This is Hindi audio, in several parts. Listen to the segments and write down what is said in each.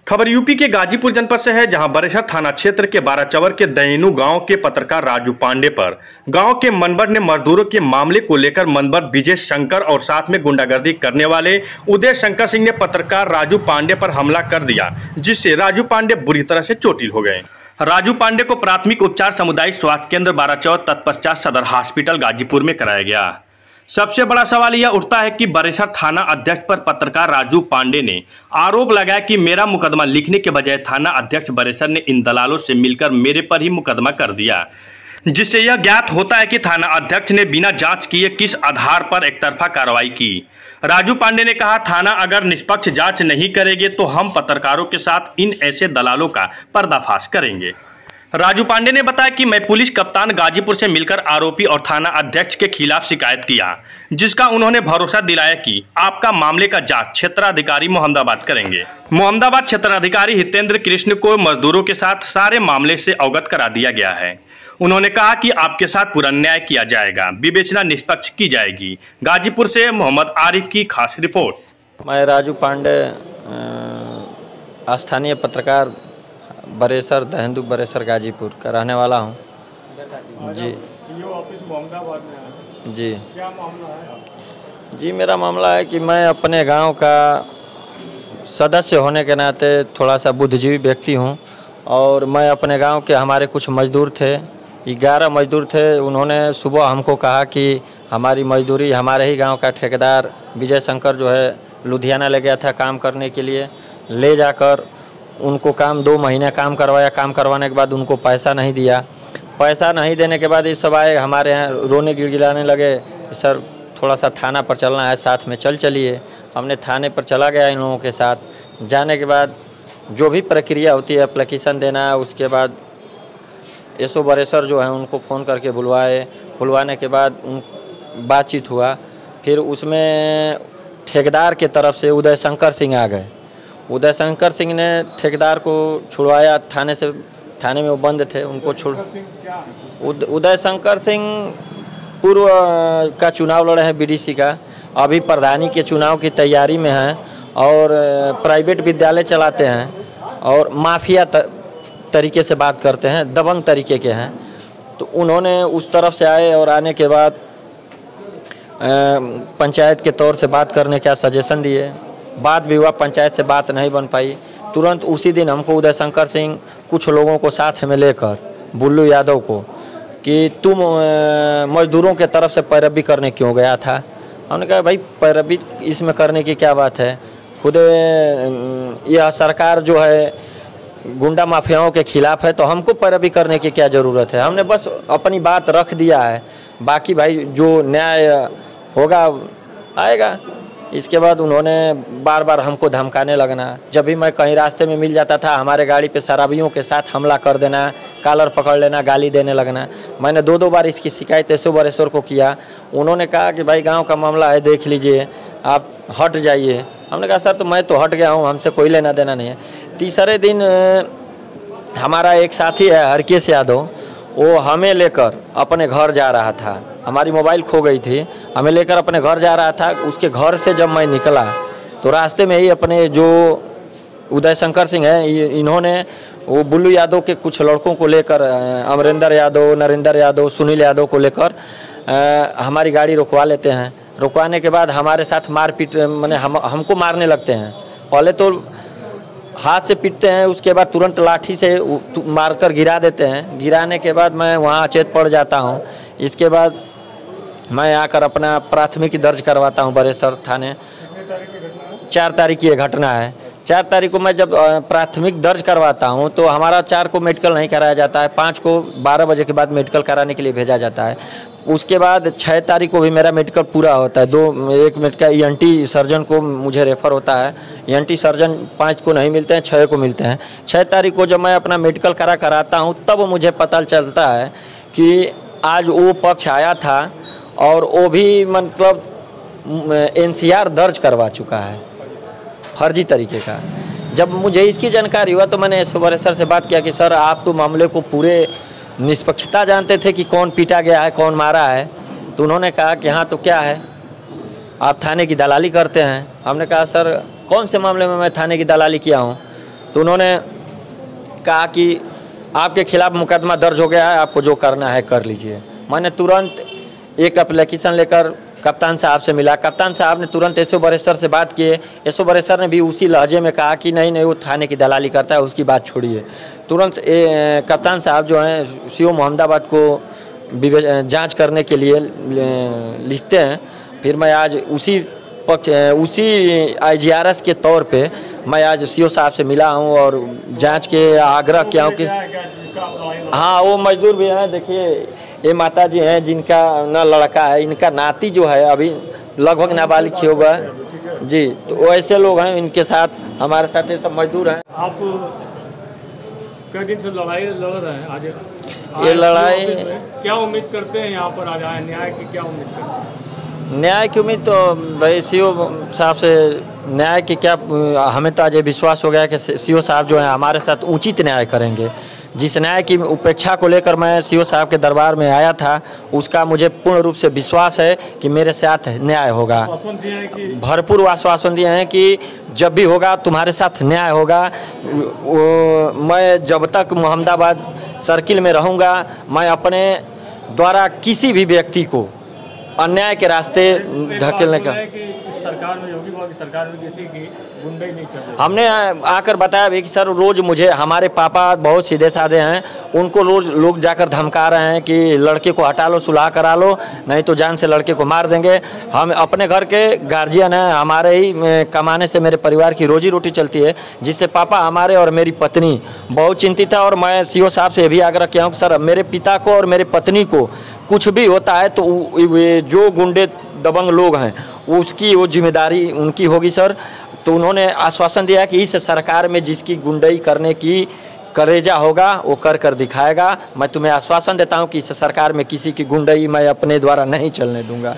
खबर यूपी के गाजीपुर जनपद से है, जहां बरेसर थाना क्षेत्र के बाराचवर के दैनू गांव के पत्रकार राजू पांडे पर गांव के मनबर ने मजदूरों के मामले को लेकर मनबर विजय शंकर और साथ में गुंडागर्दी करने वाले उदय शंकर सिंह ने पत्रकार राजू पांडे पर हमला कर दिया, जिससे राजू पांडे बुरी तरह से चोटिल हो गए। राजू पांडे को प्राथमिक उपचार सामुदायिक स्वास्थ्य केंद्र बाराचौर तत्पश्चात सदर हॉस्पिटल गाजीपुर में कराया गया। सबसे बड़ा सवाल यह उठता है कि बरेसर थाना अध्यक्ष पर पत्रकार राजू पांडे ने आरोप लगाया कि मेरा मुकदमा लिखने के बजाय थाना अध्यक्ष बरेसर ने इन दलालों से मिलकर मेरे पर ही मुकदमा कर दिया, जिससे यह ज्ञात होता है कि थाना अध्यक्ष ने बिना जांच किए किस आधार पर एकतरफा कार्रवाई की। राजू पांडे ने कहा, थाना अगर निष्पक्ष जांच नहीं करेगी तो हम पत्रकारों के साथ इन ऐसे दलालों का पर्दाफाश करेंगे। राजू पांडे ने बताया कि मैं पुलिस कप्तान गाजीपुर से मिलकर आरोपी और थाना अध्यक्ष के खिलाफ शिकायत किया, जिसका उन्होंने भरोसा दिलाया कि आपका मामले का जांच क्षेत्राधिकारी मोहम्मदाबाद करेंगे। मोहम्मदाबाद क्षेत्राधिकारी हितेंद्र कृष्ण को मजदूरों के साथ सारे मामले से अवगत करा दिया गया है। उन्होंने कहा कि आपके साथ पूरा न्याय किया जाएगा, विवेचना निष्पक्ष की जाएगी। गाजीपुर से मोहम्मद आरिफ की खास रिपोर्ट। मैं राजू पांडे स्थानीय पत्रकार बरेसर दहंदू बरेसर गाजीपुर का रहने वाला हूँ। जी ऑफिस मोहम्मदाबाद में जी क्या मामला है? जी मेरा मामला है कि मैं अपने गांव का सदस्य होने के नाते थोड़ा सा बुद्धिजीवी व्यक्ति हूं, और मैं अपने गांव के हमारे कुछ मजदूर थे, 11 मजदूर थे। उन्होंने सुबह हमको कहा कि हमारी मजदूरी हमारे ही गांव का ठेकेदार विजय शंकर जो है लुधियाना ले गया था काम करने के लिए। ले जाकर उनको काम 2 महीने काम करवाया। काम करवाने के बाद उनको पैसा नहीं दिया। पैसा नहीं देने के बाद ये सब आए हमारे यहाँ रोने गिड़गिड़ाने लगे, सर थोड़ा सा थाना पर चलना है, साथ में चलिए। हमने थाने पर चला गया इन लोगों के साथ। जाने के बाद जो भी प्रक्रिया होती है, एप्लीकेशन देना है, उसके बाद एसओ बरेसर जो है उनको फ़ोन करके बुलवाए। बुलवाने के बाद बातचीत हुआ। फिर उसमें ठेकेदार के तरफ से उदय शंकर सिंह आ गए। उदय शंकर सिंह ने ठेकेदार को छुड़वाया थाने से। थाने में वो बंद थे, उनको छोड़। उदय शंकर सिंह पूर्व का चुनाव लड़े हैं बीडीसी का, अभी प्रधानी के चुनाव की तैयारी में हैं, और प्राइवेट विद्यालय चलाते हैं, और माफिया तरीके से बात करते हैं, दबंग तरीके के हैं। तो उन्होंने उस तरफ से आए, और आने के बाद पंचायत के तौर से बात करने का सजेशन दिए। बात भी हुआ, पंचायत से बात नहीं बन पाई। तुरंत उसी दिन हमको उदय शंकर सिंह कुछ लोगों को साथ में लेकर, बुल्लू यादव को, कि तुम मजदूरों के तरफ से पैरवी करने क्यों गया था। हमने कहा भाई पैरवी इसमें करने की क्या बात है, खुद यह सरकार जो है गुंडा माफियाओं के खिलाफ है, तो हमको पैरवी करने की क्या ज़रूरत है। हमने बस अपनी बात रख दिया है, बाकी भाई जो न्याय होगा आएगा। इसके बाद उन्होंने बार बार हमको धमकाने लगना। जब भी मैं कहीं रास्ते में मिल जाता था, हमारे गाड़ी पे शराबियों के साथ हमला कर देना, कॉलर पकड़ लेना, गाली देने लगना। मैंने 2 बार इसकी शिकायत एसओ बरेसर को किया। उन्होंने कहा कि भाई गांव का मामला है, देख लीजिए, आप हट जाइए। हमने कहा सर तो मैं तो हट गया हूँ, हमसे कोई लेना देना नहीं है। तीसरे दिन हमारा एक साथी है हरकेश यादव, वो हमें लेकर अपने घर जा रहा था। हमारी मोबाइल खो गई थी, हमें लेकर अपने घर जा रहा था। उसके घर से जब मैं निकला तो रास्ते में ही अपने जो उदय शंकर सिंह हैं, इन्होंने वो बुल्लू यादव के कुछ लड़कों को लेकर, अमरिंदर यादव, नरेंद्र यादव, सुनील यादव को लेकर हमारी गाड़ी रुकवा लेते हैं। रुकवाने के बाद हमारे साथ मारपीट, मैंने हमको मारने लगते हैं। पहले तो हाथ से पीटते हैं, उसके बाद तुरंत लाठी से मारकर गिरा देते हैं। गिराने के बाद मैं वहाँ अचेत पड़ जाता हूँ। इसके बाद मैं आकर अपना प्राथमिकी दर्ज करवाता हूँ बरेसर थाने। 4 तारीख की ये घटना है। 4 तारीख को मैं जब प्राथमिक दर्ज करवाता हूँ तो हमारा 4 को मेडिकल नहीं कराया जाता है, 5 को 12 बजे के बाद मेडिकल कराने के लिए भेजा जाता है। उसके बाद 6 तारीख को भी मेरा मेडिकल पूरा होता है। 1 मिनट का ENT सर्जन को मुझे रेफ़र होता है। ENT सर्जन 5 को नहीं मिलते हैं, 6 को मिलते हैं। 6 तारीख को जब मैं अपना मेडिकल कराता हूँ तब मुझे पता चलता है कि आज वो पक्ष आया था, और वो भी मतलब NCR दर्ज करवा चुका है फर्जी तरीके का। जब मुझे इसकी जानकारी हुआ तो मैंने एसओ बरेसर से बात किया कि सर आप तो मामले को पूरे निष्पक्षता जानते थे कि कौन पीटा गया है, कौन मारा है। तो उन्होंने कहा कि हाँ तो क्या है, आप थाने की दलाली करते हैं। हमने कहा सर कौन से मामले में मैं थाने की दलाली किया हूँ। तो उन्होंने कहा कि आपके खिलाफ मुकदमा दर्ज हो गया है, आपको जो करना है कर लीजिए। मैंने तुरंत एक एप्लीकेशन लेकर कप्तान साहब से मिला। कप्तान साहब ने तुरंत एसओ बरेसर से बात किए। एसओ बरेसर ने भी उसी लहजे में कहा कि नहीं नहीं, वो थाने की दलाली करता है, उसकी बात छोड़िए। तुरंत कप्तान साहब जो हैं सीओ मोहम्मदाबाद को जांच करने के लिए लिखते हैं। फिर मैं आज उसी IGRS के तौर पे मैं आज सीओ साहब से मिला हूँ और जांच के आग्रह किया हूँ कि हाँ, वो मजदूर भी हैं। देखिए ये माता जी हैं जिनका न लड़का है, इनका नाती जो है अभी लगभग नाबालिग ही होगा जी। तो ऐसे लोग हैं, इनके साथ हमारे साथ ये सब मजदूर हैं। आप कई दिन से लड़ाई लड़ रहे हैं, आज ये लड़ाई क्या उम्मीद करते हैं यहाँ पर आज आए, न्याय की क्या उम्मीद करते हैं? न्याय की उम्मीद तो भाई सीओ साहब से न्याय की क्या, हमें तो आज ये विश्वास हो गया कि सीओ साहब जो है हमारे साथ उचित न्याय करेंगे। जिस न्याय की उपेक्षा को लेकर मैं सीओ साहब के दरबार में आया था, उसका मुझे पूर्ण रूप से विश्वास है कि मेरे साथ न्याय होगा। भरपूर आश्वासन दिए हैं कि जब भी होगा तुम्हारे साथ न्याय होगा। मैं जब तक मोहम्मदाबाद सर्किल में रहूँगा, मैं अपने द्वारा किसी भी व्यक्ति को अन्याय के रास्ते धकेलने का सरकार में योगी बाबू की सरकार में किसी की गुंडे नहीं चल रही। हमने आकर बताया भी कि सर रोज़ मुझे, हमारे पापा बहुत सीधे साधे हैं, उनको रोज़ लोग जाकर धमका रहे हैं कि लड़के को हटा लो, सुलह करा लो, नहीं तो जान से लड़के को मार देंगे। हम अपने घर के गार्जियन हैं, हमारे ही कमाने से मेरे परिवार की रोजी रोटी चलती है, जिससे पापा हमारे और मेरी पत्नी बहुत चिंतित है। और मैं सीओ साहब से भी आग्रह किया हूँ कि सर मेरे पिता को और मेरे पत्नी को कुछ भी होता है तो जो गुंडे दबंग लोग हैं उसकी वो जिम्मेदारी उनकी होगी सर। तो उन्होंने आश्वासन दिया कि इस सरकार में जिसकी गुंडई करने की कलेजा होगा वो कर दिखाएगा। मैं तुम्हें आश्वासन देता हूं कि इस सरकार में किसी की गुंडई मैं अपने द्वारा नहीं चलने दूंगा।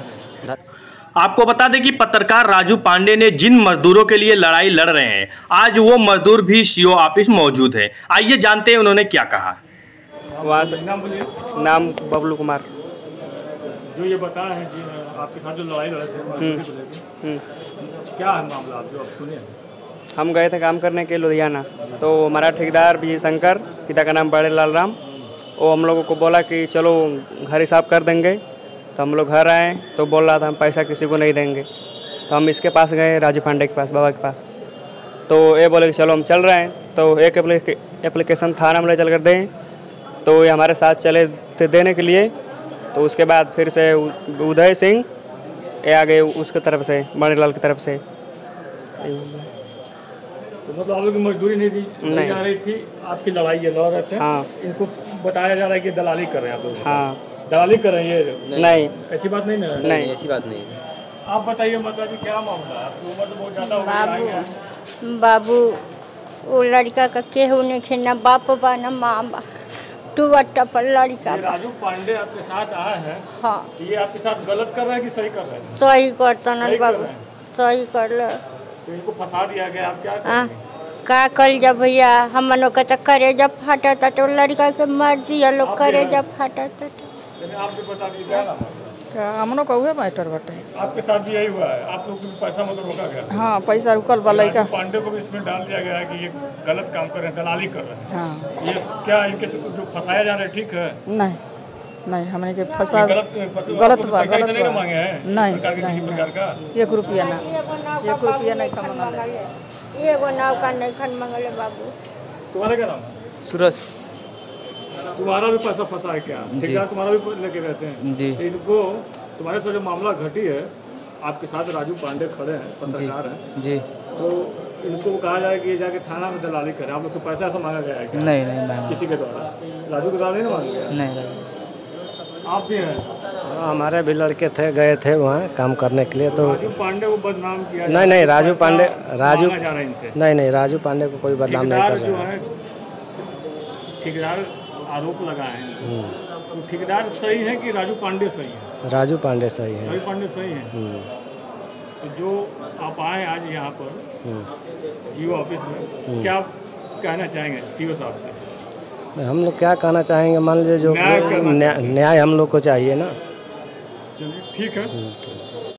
आपको बता दें कि पत्रकार राजू पांडे ने जिन मजदूरों के लिए लड़ाई लड़ रहे हैं, आज वो मजदूर भी सीओ ऑफिस मौजूद है। आइए जानते हैं उन्होंने क्या कहा। नाम बबलू कुमार। जो ये बताया है कि आपके साथ जो लड़ाई लड़े थे, क्या है मामला, आप जो आप सुने? हम गए थे काम करने के लुधियाना, तो हमारा ठेकेदार विजय शंकर, पिता का नाम बड़े लाल राम, वो हम लोगों को बोला कि चलो घर हिसाब कर देंगे। तो हम लोग घर आए तो बोल रहा था हम पैसा किसी को नहीं देंगे। तो हम इसके पास गए, राजू पांडे के पास, बाबा के पास। तो ये बोले कि चलो हम चल रहे हैं। तो एक एप्लीकेशन थाना में ले चल कर दें, तो ये हमारे साथ चले थे देने के लिए। तो उसके बाद फिर से उदय सिंह ये आ गए उसके तरफ से, बड़ेलाल की तरफ से। तो मतलब आप लोग की मजदूरी नहीं थी, नहीं आ रही थी, आपकी लड़ाई ये लड़ रहे थे। हाँ। इनको बताया जा रहा है कि दलाली कर रहे हैं आप लोग। हाँ, दलाली कर रहे हैं ये? नहीं, ऐसी बात नहीं ना? नहीं, ऐसी बात नहीं। आप बताइए माता जी क्या मामला है? आपकी उम्र तो बहुत ज़्यादा हो गई। बाबू वो लड़का का केहू नहीं खे, ना बाप बा ना माँ बा, टूटा पर लड़का। राजू पांडे आपके साथ आया है, हाँ, ये आपके साथ गलत कर रहा है कि सही कर रहा है? सही करता ना बाबू, सही कर लो। तो इनको फंसा दिया गया, आप क्या करेंगे? का कल जब भैया हम लोग का तो करे जब फाटा था तो लड़का के मार दिया लोग, करे जब फाटा था। आप भी बता दीजिए क्या नाम है? हम लोग का हुए मैटर बटे। आपके साथ भी यही हुआ है? आप लोग को पैसा मतलब रोका गया? हाँ, पैसा रुकल बा लड़का। पांडे को भी इसमें डाल दिया गया है कि ये गलत काम कर रहे हैं, दलाली कर रहे हैं। हाँ। ये क्या इनके जो फंसाया जा रहा है ठीक है? नहीं नहीं, हमने के फंसा गलत बा, गलत नहीं मांगे हैं नहीं, किसी प्रकार का? 1 रुपया ना, 1 रुपया नहीं कमाना। एगो नाव का नहीं खन मंगले बाबू। तुम्हारा क्या नाम है? सूरज। तुम्हारा भी पैसा फंसा है क्या? ठेकेदार तुम्हारा भी लेके रहते हैं जी। इनको तुम्हारे साथ जो मामला घटी है, आपके साथ राजू पांडे खड़े हैं, पत्रकार हैं जी, तो इनको कहा जाए कि जाके थाना में दलाली करें। आप लोग से पैसा ऐसा मांगा गया है क्या? नहीं किसी के द्वारा? राजू के द्वारा नहीं मांगा गया? नहीं। आप भी हैं? हमारे भी लड़के थे, गए थे वहाँ काम करने के लिए। तो राजू पांडे को बदनाम किया? नहीं, राजू पांडे, नहीं, राजू पांडे को कोई बदनाम नहीं कर रहा है। ठेकेदार आरोप लगाए हैं, तो ठेकेदार सही है कि राजू पांडे सही है? राजू पांडे सही है। राजू पांडे सही है। तो जो आप आए आज यहाँ पर सीओ ऑफिस में, क्या कहना चाहेंगे सीओ साहब से? हम लोग क्या कहना चाहेंगे, मान लीजिए जो न्याय हम लोग को चाहिए ना। चलिए ठीक है।